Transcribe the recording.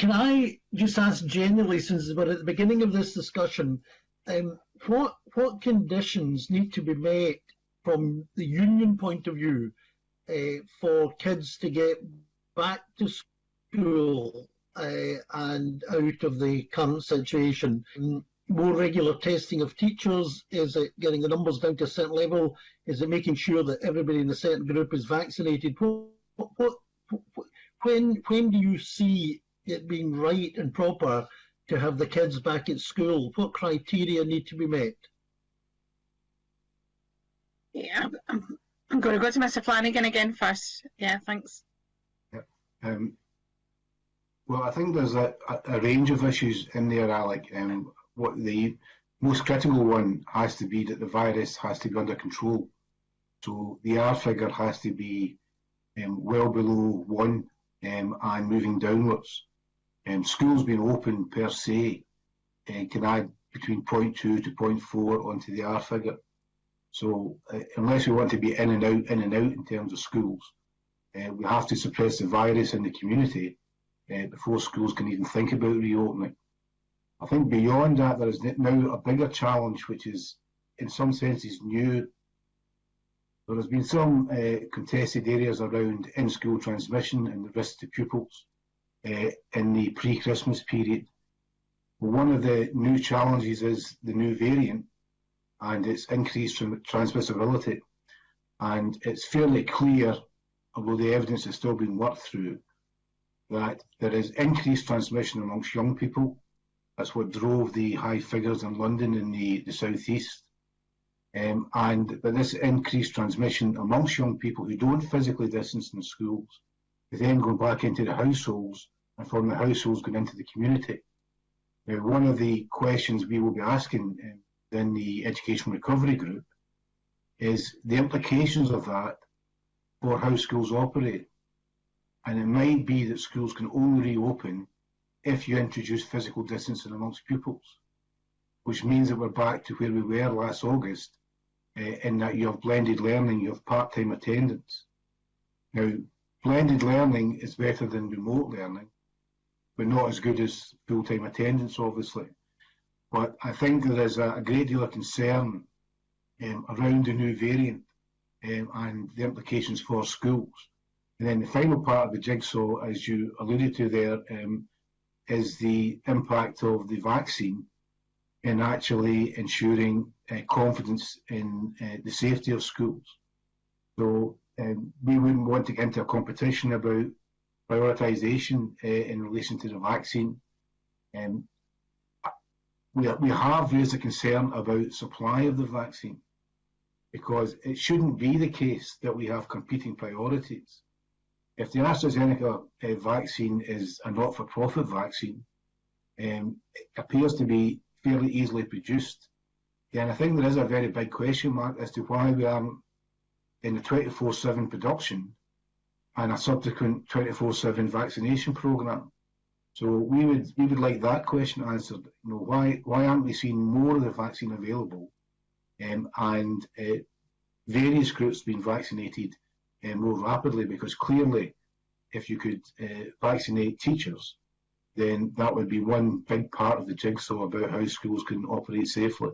Can I just ask generally, since we're at the beginning of this discussion, what conditions need to be met from the union point of view for kids to get back to school and out of the current situation? More regular testing of teachers? Is it getting the numbers down to a certain level? Is it making sure that everybody in a certain group is vaccinated? When do you see it being right and proper to have the kids back at school? What criteria need to be met? Yeah, I'm going to go to Mr. Flanagan again first. Yeah, thanks. Yeah. Well, I think there's a range of issues in there, Alec. What the most critical one has to be that the virus has to be under control. So the R figure has to be well below 1 and moving downwards. Schools being open per se can add between 0.2 to 0.4 onto the R figure. So unless we want to be in and out in terms of schools, we have to suppress the virus in the community before schools can even think about reopening. I think beyond that, there is now a bigger challenge, which is in some senses new. There has been some contested areas around in-school transmission and the risk to pupils in the pre-Christmas period. One of the new challenges is the new variant and its increased transmissibility. And it's fairly clear, although the evidence is still being worked through, that there is increased transmission amongst young people. That's what drove the high figures in London in the southeast. And that this increased transmission amongst young people who don't physically distance in schools is then going back into the households, and from the households going into the community. Now, one of the questions we will be asking in the Education Recovery Group is the implications of that for how schools operate. And it might be that schools can only reopen if you introduce physical distancing amongst pupils, which means that we're back to where we were last August, in that you have blended learning, you have part-time attendance. Now, blended learning is better than remote learning, but not as good as full-time attendance, obviously. But I think there is a great deal of concern around the new variant and the implications for schools. And then the final part of the jigsaw, as you alluded to there, is the impact of the vaccine in actually ensuring confidence in the safety of schools. So we wouldn't want to get into a competition about prioritisation in relation to the vaccine. We have raised a concern about supply of the vaccine, because it shouldn't be the case that we have competing priorities. If the AstraZeneca vaccine is a not-for-profit vaccine, it appears to be fairly easily produced, then I think there is a very big question mark as to why we aren't in the 24/7 production and a subsequent 24/7 vaccination programme. So we would like that question answered. You know, why aren't we seeing more of the vaccine available and various groups being vaccinated more rapidly? Because clearly, if you could vaccinate teachers, then that would be one big part of the jigsaw about how schools can operate safely.